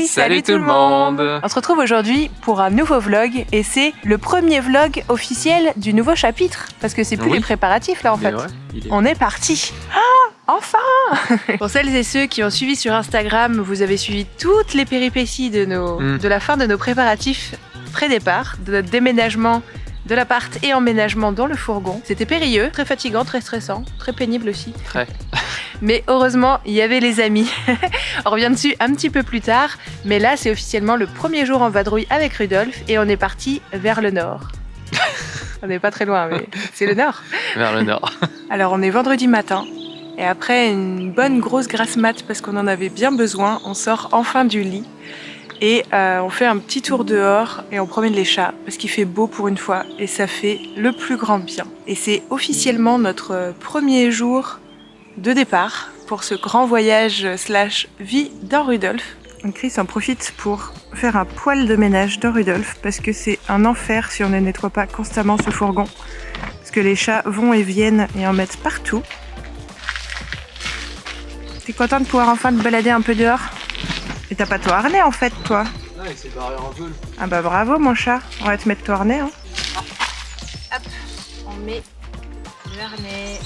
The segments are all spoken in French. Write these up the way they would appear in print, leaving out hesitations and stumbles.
Salut tout le monde. On se retrouve aujourd'hui pour un nouveau vlog et c'est le premier vlog officiel du nouveau chapitre parce que c'est plus les préparatifs là en fait. On est parti. Enfin. Pour celles et ceux qui ont suivi sur Instagram, vous avez suivi toutes les péripéties de la fin de nos préparatifs pré-départ, de notre déménagement de l'appart et emménagement dans le fourgon. C'était périlleux, très fatigant, très stressant, très pénible aussi. Très. Mais heureusement, il y avait les amis. On revient dessus un petit peu plus tard, mais là c'est officiellement le premier jour en vadrouille avec Rudolf et on est parti vers le nord. On n'est pas très loin, mais c'est le nord. Vers le nord. Alors on est vendredi matin et après une bonne grosse grasse mat parce qu'on en avait bien besoin, on sort enfin du lit. Et on fait un petit tour dehors et on promène les chats parce qu'il fait beau pour une fois et ça fait le plus grand bien. Et c'est officiellement notre premier jour de départ pour ce grand voyage / vie dans Rudolf. Donc Chris en profite pour faire un poil de ménage dans Rudolf parce que c'est un enfer si on ne nettoie pas constamment ce fourgon. Parce que les chats vont et viennent et en mettent partout. T'es content de pouvoir enfin te balader un peu dehors ? Et t'as pas ton harnais en fait, toi? Non, il s'est barré en vol. Ah bah bravo mon chat, on va te mettre ton harnais. Hein. Hop, on met le harnais.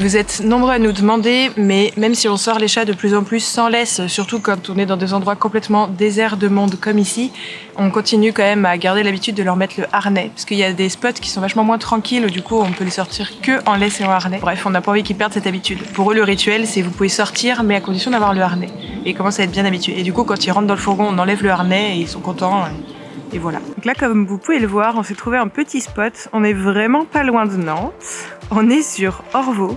Vous êtes nombreux à nous demander, mais même si on sort les chats de plus en plus sans laisse, surtout quand on est dans des endroits complètement déserts de monde comme ici, on continue quand même à garder l'habitude de leur mettre le harnais. Parce qu'il y a des spots qui sont vachement moins tranquilles, où du coup on peut les sortir que en laisse et en harnais. Bref, on n'a pas envie qu'ils perdent cette habitude. Pour eux, le rituel, c'est vous pouvez sortir, mais à condition d'avoir le harnais. Et ils commencent à être bien habitués. Et du coup, quand ils rentrent dans le fourgon, on enlève le harnais et ils sont contents. Et voilà. Donc là, comme vous pouvez le voir, on s'est trouvé un petit spot. On est vraiment pas loin de Nantes. On est sur Orvaux.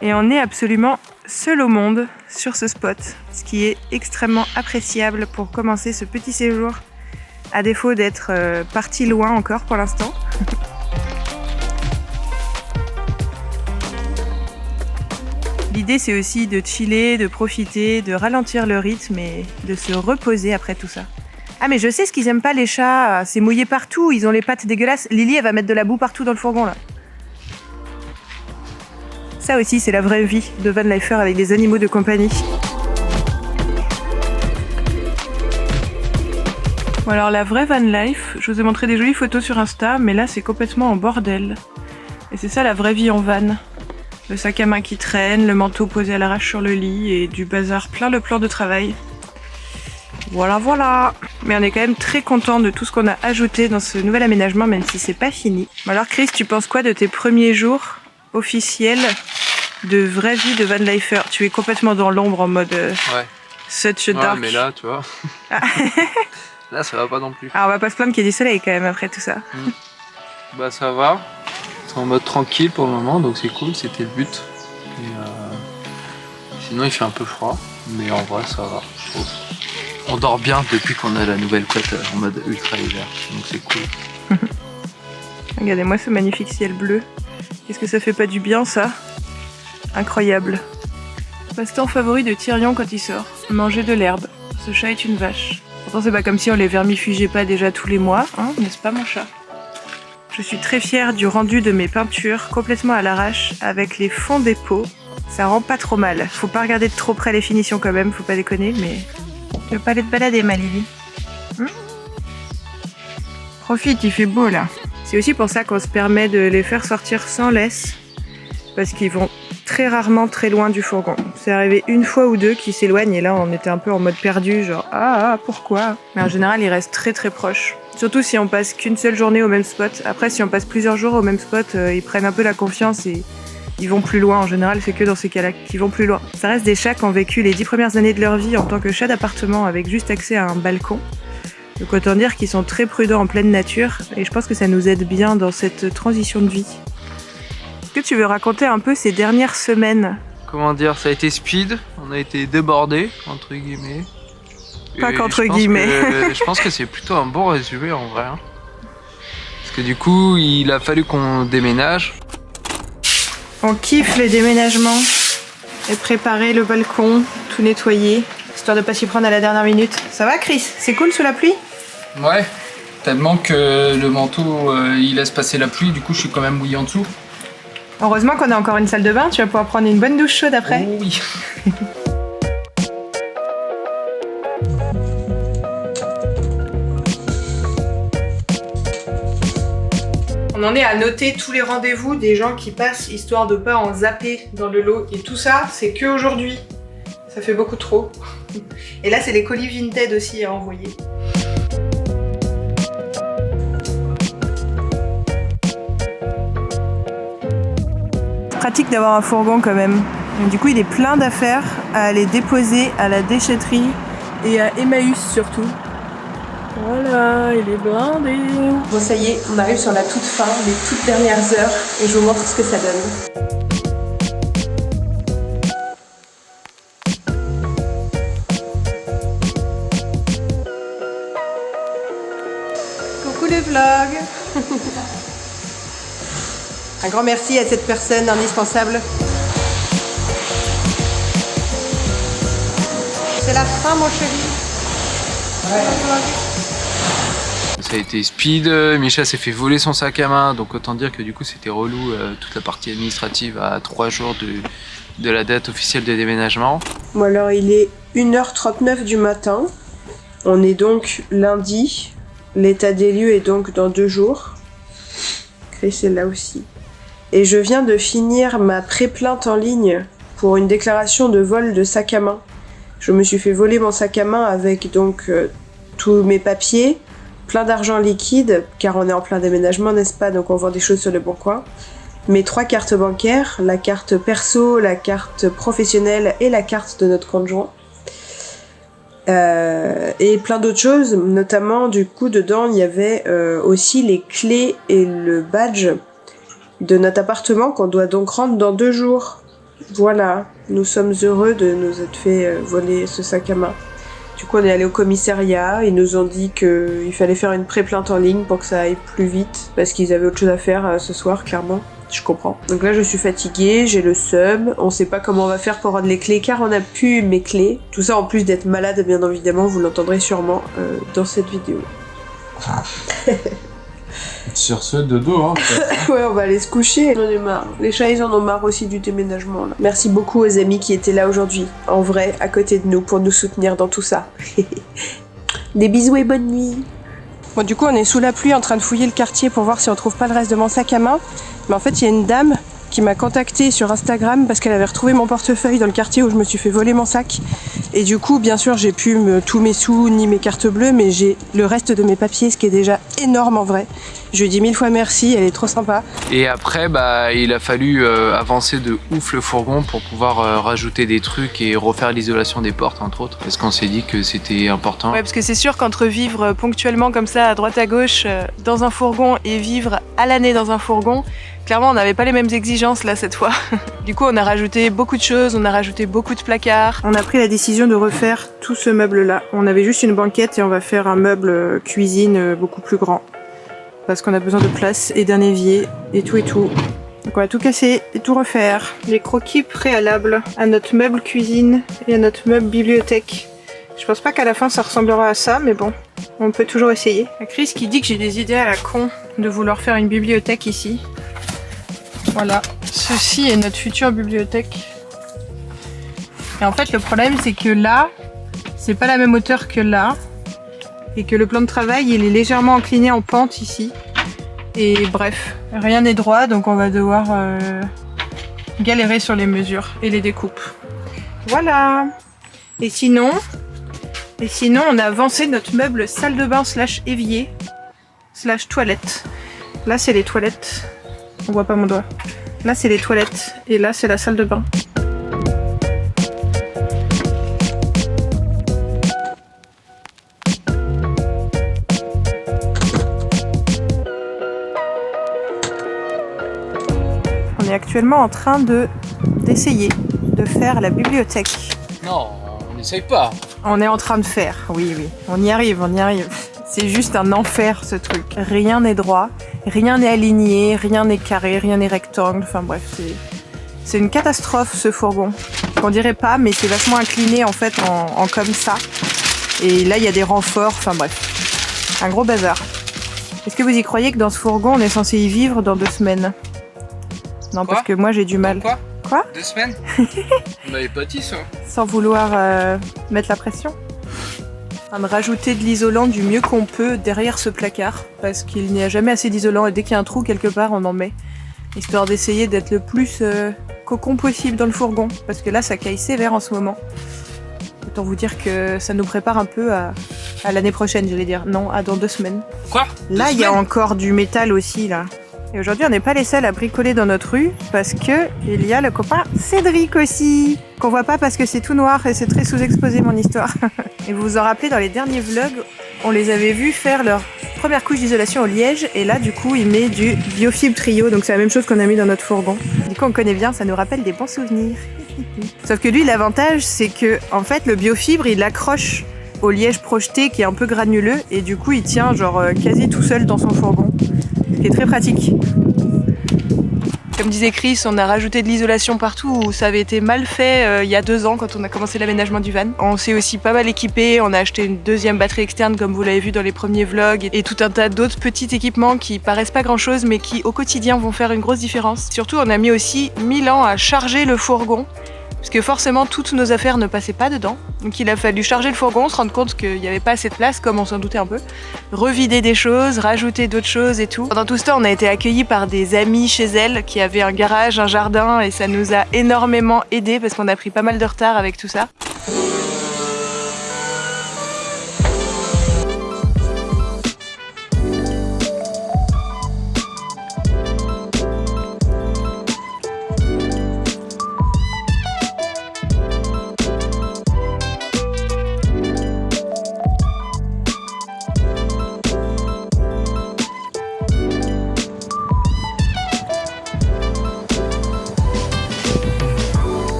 Et on est absolument seul au monde sur ce spot. Ce qui est extrêmement appréciable pour commencer ce petit séjour. À défaut d'être parti loin encore pour l'instant. L'idée, c'est aussi de chiller, de profiter, de ralentir le rythme et de se reposer après tout ça. Ah mais je sais ce qu'ils aiment pas les chats, c'est mouillé partout, ils ont les pattes dégueulasses. Lily elle va mettre de la boue partout dans le fourgon là. Ça aussi c'est la vraie vie de van lifer avec des animaux de compagnie. Bon alors la vraie van life, je vous ai montré des jolies photos sur Insta, mais là c'est complètement en bordel. Et c'est ça la vraie vie en van. Le sac à main qui traîne, le manteau posé à l'arrache sur le lit et du bazar plein le plan de travail. Voilà, voilà. Mais on est quand même très content de tout ce qu'on a ajouté dans ce nouvel aménagement, même si c'est pas fini. Alors Chris, tu penses quoi de tes premiers jours officiels de vraie vie de van lifer? Tu es complètement dans l'ombre en mode such a dark. Ouais, mais là, tu vois. Là, ça va pas non plus. Alors on va pas se plaindre qu'il y ait du soleil quand même après tout ça. Bah ça va. C'est en mode tranquille pour le moment, donc c'est cool, c'était le but. Et sinon, il fait un peu froid, mais en vrai, ça va. On dort bien depuis qu'on a la nouvelle couette en mode ultra hiver, donc c'est cool. Regardez-moi ce magnifique ciel bleu. Qu'est-ce que ça fait pas du bien ça? Incroyable. Passe-temps favori de Tyrion quand il sort. Manger de l'herbe. Ce chat est une vache. Pourtant c'est pas comme si on les vermifugeait pas déjà tous les mois, hein, n'est-ce pas mon chat? Je suis très fière du rendu de mes peintures, complètement à l'arrache, avec les fonds des pots. Ça rend pas trop mal. Faut pas regarder de trop près les finitions quand même, faut pas déconner, mais... Tu veux pas aller te balader, ma Lily? Profite, il fait beau là. C'est aussi pour ça qu'on se permet de les faire sortir sans laisse, parce qu'ils vont très rarement très loin du fourgon. C'est arrivé une fois ou deux qu'ils s'éloignent et là on était un peu en mode perdu, genre pourquoi? Mais en général ils restent très très proches. Surtout si on passe qu'une seule journée au même spot. Après si on passe plusieurs jours au même spot, ils prennent un peu la confiance et ils vont plus loin. En général c'est que dans ces cas-là qu'ils vont plus loin. Ça reste des chats qui ont vécu les 10 premières années de leur vie en tant que chat d'appartement avec juste accès à un balcon. Donc autant dire qu'ils sont très prudents en pleine nature et je pense que ça nous aide bien dans cette transition de vie. Est-ce que tu veux raconter un peu ces dernières semaines? Comment dire, ça a été speed, on a été débordés, entre guillemets. Pas qu'entre guillemets. Je pense que c'est plutôt un bon résumé en vrai. Hein. Parce que du coup, il a fallu qu'on déménage. On kiffe les déménagements et préparer le balcon, tout nettoyer, histoire de pas s'y prendre à la dernière minute. Ça va Chris? C'est cool sous la pluie? Ouais, tellement que le manteau il laisse passer la pluie, du coup je suis quand même mouillé en dessous. Heureusement qu'on a encore une salle de bain, tu vas pouvoir prendre une bonne douche chaude après. Oh oui. On en est à noter tous les rendez-vous des gens qui passent, histoire de pas en zapper dans le lot. Et tout ça, c'est que aujourd'hui. Ça fait beaucoup trop. Et là, c'est les colis Vinted aussi à envoyer. C'est pratique d'avoir un fourgon quand même. Donc, du coup, il est plein d'affaires à aller déposer à la déchetterie et à Emmaüs surtout. Voilà, il est blindé. Bon, ça y est, on arrive sur la toute fin, les toutes dernières heures, et je vous montre ce que ça donne. Coucou le vlog. Un grand merci à cette personne indispensable. C'est la fin, mon chéri. Ouais. Ça a été speed, Micha s'est fait voler son sac à main, donc autant dire que du coup c'était relou toute la partie administrative à 3 jours de la date officielle de déménagement. Bon alors il est 1h39 du matin, on est donc lundi, l'état des lieux est donc dans 2 jours, Chris est là aussi. Et je viens de finir ma pré-plainte en ligne pour une déclaration de vol de sac à main. Je me suis fait voler mon sac à main avec donc tous mes papiers, plein d'argent liquide, car on est en plein déménagement, n'est-ce pas? Donc on vend des choses sur le bon coin. Mes 3 cartes bancaires, la carte perso, la carte professionnelle et la carte de notre conjoint. Et plein d'autres choses, notamment du coup dedans il y avait aussi les clés et le badge de notre appartement qu'on doit donc rendre dans 2 jours. Voilà, nous sommes heureux de nous être fait voler ce sac à main. Du coup, on est allé au commissariat, ils nous ont dit qu'il fallait faire une pré-plainte en ligne pour que ça aille plus vite, parce qu'ils avaient autre chose à faire ce soir, clairement. Je comprends. Donc là, je suis fatiguée, j'ai le seum, on sait pas comment on va faire pour rendre les clés, car on n'a plus mes clés. Tout ça en plus d'être malade, bien évidemment, vous l'entendrez sûrement dans cette vidéo. Sur ce, dodo, hein. Ouais, on va aller se coucher, on en est marre. Les chats, ils en ont marre aussi du déménagement, là. Merci beaucoup aux amis qui étaient là aujourd'hui, en vrai, à côté de nous, pour nous soutenir dans tout ça. Des bisous et bonne nuit. Bon, du coup, on est sous la pluie en train de fouiller le quartier pour voir si on trouve pas le reste de mon sac à main. Mais en fait, il y a une dame qui m'a contactée sur Instagram parce qu'elle avait retrouvé mon portefeuille dans le quartier où je me suis fait voler mon sac. Et du coup, bien sûr, j'ai plus tous mes sous ni mes cartes bleues, mais j'ai le reste de mes papiers, ce qui est déjà énorme en vrai. Je lui dis 1000 fois merci, elle est trop sympa. Et après, bah, il a fallu avancer de ouf le fourgon pour pouvoir rajouter des trucs et refaire l'isolation des portes, entre autres. Parce qu'on s'est dit que c'était important. Ouais, parce que c'est sûr qu'entre vivre ponctuellement comme ça, à droite à gauche, dans un fourgon et vivre à l'année dans un fourgon, clairement, on n'avait pas les mêmes exigences là cette fois. Du coup, on a rajouté beaucoup de choses, on a rajouté beaucoup de placards. On a pris la décision de refaire tout ce meuble-là. On avait juste une banquette et on va faire un meuble cuisine beaucoup plus grand. Parce qu'on a besoin de place et d'un évier et tout et tout. Donc on va tout casser et tout refaire. Les croquis préalables à notre meuble cuisine et à notre meuble bibliothèque. Je pense pas qu'à la fin ça ressemblera à ça, mais bon, on peut toujours essayer. Il y a Chris qui dit que j'ai des idées à la con de vouloir faire une bibliothèque ici. Voilà, ceci est notre future bibliothèque. Et en fait le problème c'est que là, c'est pas la même hauteur que là. Et que le plan de travail il est légèrement incliné en pente ici. Et bref, rien n'est droit donc on va devoir galérer sur les mesures et les découpes. Voilà. Et sinon on a avancé notre meuble salle de bain / évier / toilette. Là c'est les toilettes. On voit pas mon doigt. Là c'est les toilettes et là c'est la salle de bain. On est actuellement en train d'essayer de faire la bibliothèque. Non, on n'essaye pas. On est en train de faire, oui. On y arrive. C'est juste un enfer ce truc. Rien n'est droit, rien n'est aligné, rien n'est carré, rien n'est rectangle. Enfin bref, c'est une catastrophe ce fourgon. On dirait pas, mais c'est vachement incliné en fait en comme ça. Et là il y a des renforts, enfin bref. Un gros bazar. Est-ce que vous y croyez que dans ce fourgon on est censé y vivre dans 2 semaines ? Non, Quoi parce que moi j'ai du mal. Quoi Quoi 2 semaines On m'avait pas dit ça. Sans vouloir mettre la pression. On va rajouter de l'isolant du mieux qu'on peut derrière ce placard, parce qu'il n'y a jamais assez d'isolant et dès qu'il y a un trou quelque part, on en met. Histoire d'essayer d'être le plus cocon possible dans le fourgon, parce que là ça caille sévère en ce moment. Autant vous dire que ça nous prépare un peu à l'année prochaine, j'allais dire. Non, à dans 2 semaines. Quoi Là, il y a encore du métal aussi, là. Et aujourd'hui, on n'est pas les seuls à bricoler dans notre rue, parce que il y a le copain Cédric aussi, qu'on voit pas parce que c'est tout noir et c'est très sous-exposé, mon histoire. Et vous vous en rappelez, dans les derniers vlogs, on les avait vus faire leur première couche d'isolation au liège, et là, du coup, il met du Biofibre Trio, donc c'est la même chose qu'on a mis dans notre fourgon. Du coup, on connaît bien, ça nous rappelle des bons souvenirs. Sauf que lui, l'avantage, c'est que, en fait, le biofibre, il accroche au liège projeté qui est un peu granuleux, et du coup, il tient genre quasi tout seul dans son fourgon. Ce qui est très pratique. Comme disait Chris, on a rajouté de l'isolation partout où ça avait été mal fait il y a 2 ans quand on a commencé l'aménagement du van. On s'est aussi pas mal équipé, on a acheté une 2e batterie externe comme vous l'avez vu dans les premiers vlogs et tout un tas d'autres petits équipements qui paraissent pas grand chose mais qui au quotidien vont faire une grosse différence. Surtout on a mis aussi 1000 ans à charger le fourgon. Parce que forcément, toutes nos affaires ne passaient pas dedans. Donc il a fallu charger le fourgon, se rendre compte qu'il n'y avait pas assez de place, comme on s'en doutait un peu. Revider des choses, rajouter d'autres choses et tout. Pendant tout ce temps, on a été accueillis par des amis chez elle qui avaient un garage, un jardin, et ça nous a énormément aidés parce qu'on a pris pas mal de retard avec tout ça.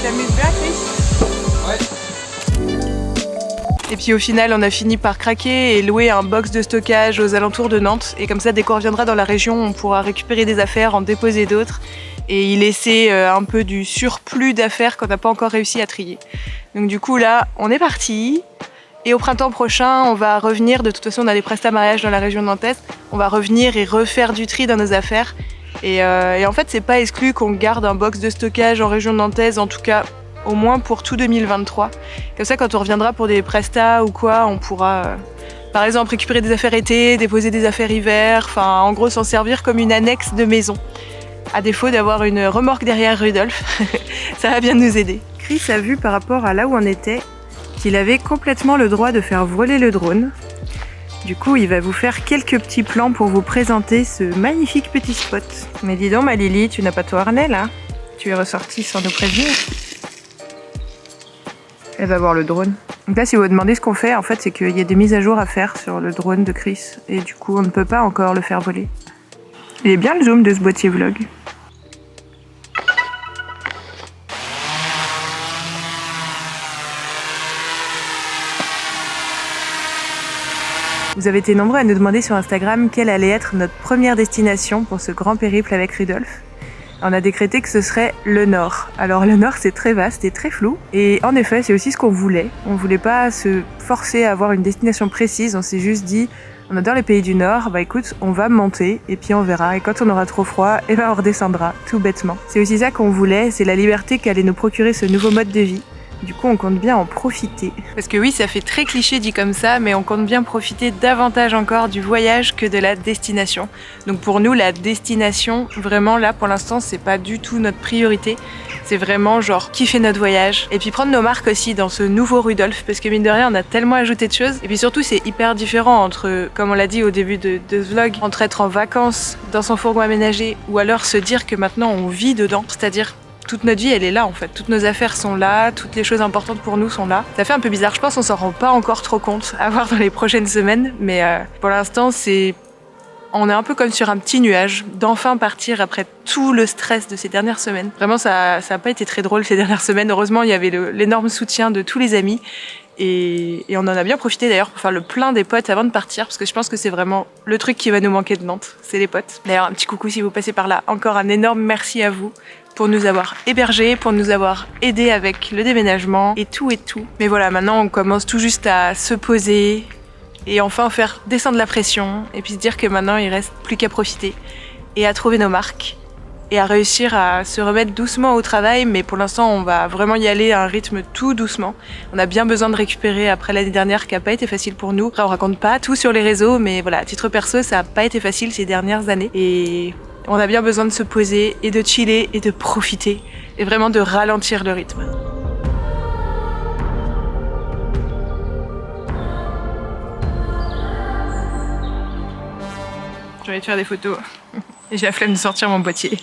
t'amuses bien, Chris? Ouais. Et puis au final, on a fini par craquer et louer un box de stockage aux alentours de Nantes. Et comme ça, dès qu'on reviendra dans la région, on pourra récupérer des affaires, en déposer d'autres et y laisser un peu du surplus d'affaires qu'on n'a pas encore réussi à trier. Donc du coup, là, on est parti. Et au printemps prochain, on va revenir. De toute façon, on a des prestats mariages dans la région nantaise. On va revenir et refaire du tri dans nos affaires. Et en fait, c'est pas exclu qu'on garde un box de stockage en région nantaise, en tout cas au moins pour tout 2023. Comme ça, quand on reviendra pour des prestats ou quoi, on pourra, par exemple, récupérer des affaires été, déposer des affaires hiver, enfin, en gros, s'en servir comme une annexe de maison. À défaut d'avoir une remorque derrière Rudolf, ça va bien nous aider. Chris a vu par rapport à là où on était qu'il avait complètement le droit de faire voler le drone. Du coup, il va vous faire quelques petits plans pour vous présenter ce magnifique petit spot. Mais dis donc, ma Lily, tu n'as pas ton harnais là? Tu es ressortie sans nous prévenir. Elle va voir le drone. Donc là, si vous vous demandez ce qu'on fait, en fait, c'est qu'il y a des mises à jour à faire sur le drone de Chris. Et du coup, on ne peut pas encore le faire voler. Il est bien le zoom de ce boîtier vlog. Vous avez été nombreux à nous demander sur Instagram quelle allait être notre première destination pour ce grand périple avec Rudolf. On a décrété que ce serait le Nord. Alors le Nord, c'est très vaste et très flou. Et en effet, c'est aussi ce qu'on voulait. On voulait pas se forcer à avoir une destination précise. On s'est juste dit, on adore les pays du Nord. Bah écoute, on va monter et puis on verra. Et quand on aura trop froid, eh ben on redescendra, tout bêtement. C'est aussi ça qu'on voulait. C'est la liberté qu'allait nous procurer ce nouveau mode de vie. Du coup, on compte bien en profiter. Parce que oui, ça fait très cliché dit comme ça, mais on compte bien profiter davantage encore du voyage que de la destination. Donc pour nous, la destination, vraiment là, pour l'instant, c'est pas du tout notre priorité. C'est vraiment genre kiffer notre voyage. Et puis prendre nos marques aussi dans ce nouveau Rudolf, parce que mine de rien, on a tellement ajouté de choses. Et puis surtout, c'est hyper différent entre, comme on l'a dit au début de ce vlog, entre être en vacances dans son fourgon aménagé ou alors se dire que maintenant on vit dedans. C'est-à-dire toute notre vie, elle est là en fait. Toutes nos affaires sont là, toutes les choses importantes pour nous sont là. Ça fait un peu bizarre, je pense qu'on s'en rend pas encore trop compte à voir dans les prochaines semaines, mais pour l'instant, on est un peu comme sur un petit nuage, d'enfin partir après tout le stress de ces dernières semaines. Vraiment, ça a pas été très drôle ces dernières semaines. Heureusement, il y avait l'énorme soutien de tous les amis. Et on en a bien profité d'ailleurs pour faire le plein des potes avant de partir, parce que je pense que c'est vraiment le truc qui va nous manquer de Nantes, c'est les potes. D'ailleurs, un petit coucou si vous passez par là. Encore un énorme merci à vous pour nous avoir hébergés, pour nous avoir aidés avec le déménagement et tout et tout. Mais voilà, maintenant on commence tout juste à se poser et enfin faire descendre la pression et puis se dire que maintenant il reste plus qu'à profiter et à trouver nos marques et à réussir à se remettre doucement au travail, mais pour l'instant on va vraiment y aller à un rythme tout doucement. On a bien besoin de récupérer après l'année dernière qui n'a pas été facile pour nous. Après on raconte pas tout sur les réseaux, mais voilà, à titre perso ça n'a pas été facile ces dernières années et on a bien besoin de se poser et de chiller et de profiter et vraiment de ralentir le rythme. Je vais te faire des photos et j'ai la flemme de sortir mon boîtier.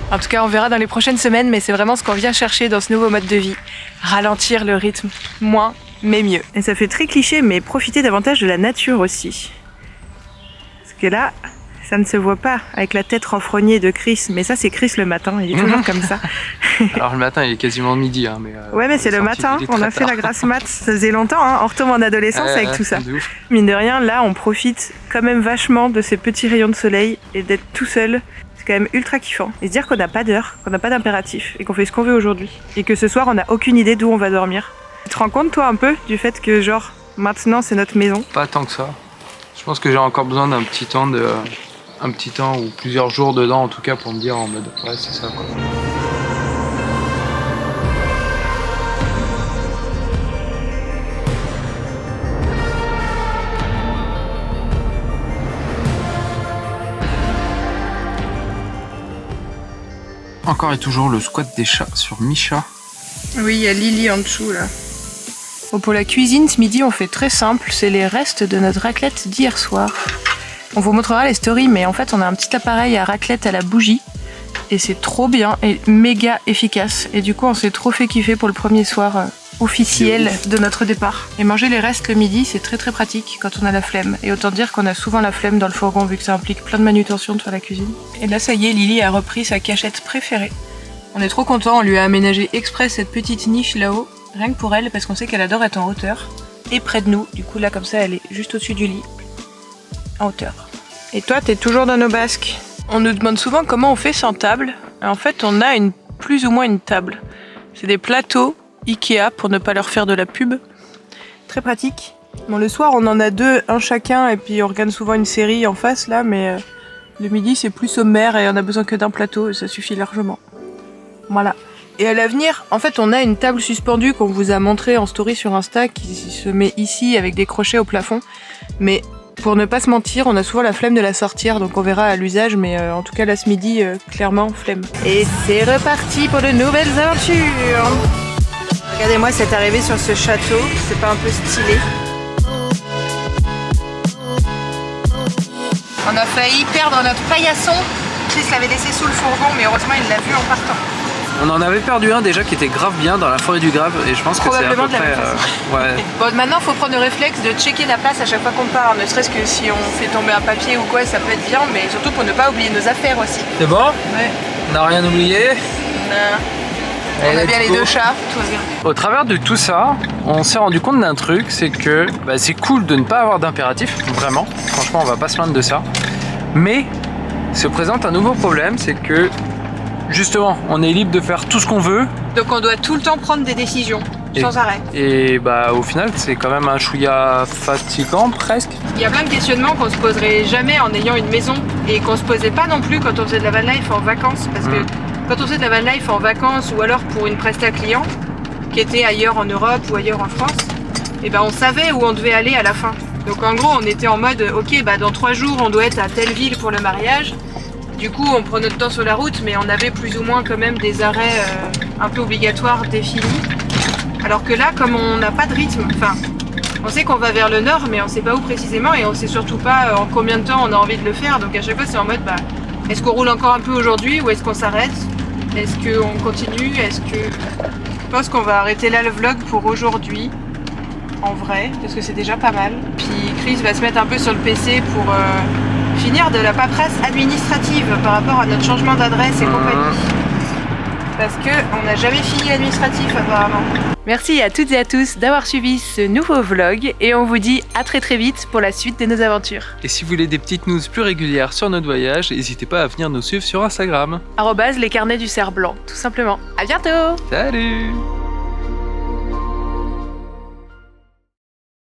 En tout cas, on verra dans les prochaines semaines, mais c'est vraiment ce qu'on vient chercher dans ce nouveau mode de vie. Ralentir le rythme, moins mais mieux. Et ça fait très cliché, mais profiter davantage de la nature aussi. Parce que là, ça ne se voit pas avec la tête renfrognée de Chris, mais ça c'est Chris le matin, il est toujours comme ça. Alors le matin, il est quasiment midi. Hein, mais, ouais, mais c'est le matin, on a fait la grasse mat, ça faisait longtemps, hein. On retombe en adolescence avec tout ça. Mine de rien, là, on profite quand même vachement de ces petits rayons de soleil et d'être tout seul. C'est quand même ultra kiffant. Et se dire qu'on n'a pas d'heure, qu'on n'a pas d'impératif et qu'on fait ce qu'on veut aujourd'hui. Et que ce soir, on n'a aucune idée d'où on va dormir. Tu te rends compte, toi, un peu, du fait que, genre, maintenant, c'est notre maison? Pas tant que ça. Je pense que j'ai encore besoin d'un petit temps ou plusieurs jours dedans, en tout cas, pour me dire en mode, ouais, c'est ça, quoi. Encore et toujours le squat des chats sur Micha. Oui, il y a Lily en dessous là. Bon, pour la cuisine, ce midi, on fait très simple. C'est les restes de notre raclette d'hier soir. On vous montrera les stories, mais en fait, on a un petit appareil à raclette à la bougie. Et c'est trop bien et méga efficace. Et du coup, on s'est trop fait kiffer pour le premier soir officiel de notre départ. Et manger les restes le midi, c'est très très pratique quand on a la flemme. Et autant dire qu'on a souvent la flemme dans le fourgon vu que ça implique plein de manutention de faire la cuisine. Et là, ça y est, Lily a repris sa cachette préférée. On est trop contents, on lui a aménagé exprès cette petite niche là-haut, rien que pour elle, parce qu'on sait qu'elle adore être en hauteur. Et près de nous, du coup là comme ça, elle est juste au-dessus du lit, en hauteur. Et toi, t'es toujours dans nos basques. On nous demande souvent comment on fait sans table. En fait, on a plus ou moins une table. C'est des plateaux Ikea pour ne pas leur faire de la pub. Très pratique. Bon, le soir, on en a deux, un chacun, et puis on regarde souvent une série en face là, mais le midi, c'est plus sommaire et on a besoin que d'un plateau et ça suffit largement. Voilà. Et à l'avenir, en fait, on a une table suspendue qu'on vous a montré en story sur Insta qui se met ici avec des crochets au plafond. Mais pour ne pas se mentir, on a souvent la flemme de la sortir, donc on verra à l'usage, mais en tout cas là ce midi, clairement flemme. Et c'est reparti pour de nouvelles aventures. Regardez-moi cette arrivée sur ce château, c'est pas un peu stylé? On a failli perdre notre paillasson. Chris l'avait laissé sous le fourgon, mais heureusement il l'a vu en partant. On en avait perdu un déjà qui était grave bien dans la forêt du Grave et je pense que c'est à peu près... ouais. Bon, maintenant il faut prendre le réflexe de checker la place à chaque fois qu'on part, ne serait-ce que si on fait tomber un papier ou quoi, ça peut être bien, mais surtout pour ne pas oublier nos affaires aussi. C'est bon? Ouais. On n'a rien oublié? Non. On a bien les deux chats, tout va bien. Au travers de tout ça, on s'est rendu compte d'un truc, c'est que c'est cool de ne pas avoir d'impératif, vraiment. Franchement, on va pas se plaindre de ça. Mais se présente un nouveau problème, c'est que justement, on est libre de faire tout ce qu'on veut. Donc on doit tout le temps prendre des décisions, sans arrêt. Et au final, c'est quand même un chouïa fatigant presque. Il y a plein de questionnements qu'on se poserait jamais en ayant une maison et qu'on se posait pas non plus quand on faisait de la van life en vacances. Parce que quand on faisait de la van life en vacances ou alors pour une presta client qui était ailleurs en Europe ou ailleurs en France, et on savait où on devait aller à la fin. Donc en gros, on était en mode, ok, dans 3 jours, on doit être à telle ville pour le mariage. Du coup, on prend notre temps sur la route, mais on avait plus ou moins quand même des arrêts un peu obligatoires définis. Alors que là, comme on n'a pas de rythme, on sait qu'on va vers le nord, mais on sait pas où précisément et on sait surtout pas en combien de temps on a envie de le faire. Donc à chaque fois, c'est en mode, Est-ce qu'on roule encore un peu aujourd'hui ou est-ce qu'on s'arrête? Est-ce qu'on continue? Je pense qu'on va arrêter là le vlog pour aujourd'hui, en vrai, parce que c'est déjà pas mal. Puis Chris va se mettre un peu sur le PC pour finir de la paperasse administrative par rapport à notre changement d'adresse et compagnie. Parce qu'on n'a jamais fini l'administratif apparemment. Merci à toutes et à tous d'avoir suivi ce nouveau vlog et on vous dit à très très vite pour la suite de nos aventures. Et si vous voulez des petites news plus régulières sur notre voyage, n'hésitez pas à venir nous suivre sur Instagram. @lescarnetsducerf blanc, tout simplement. À bientôt! Salut!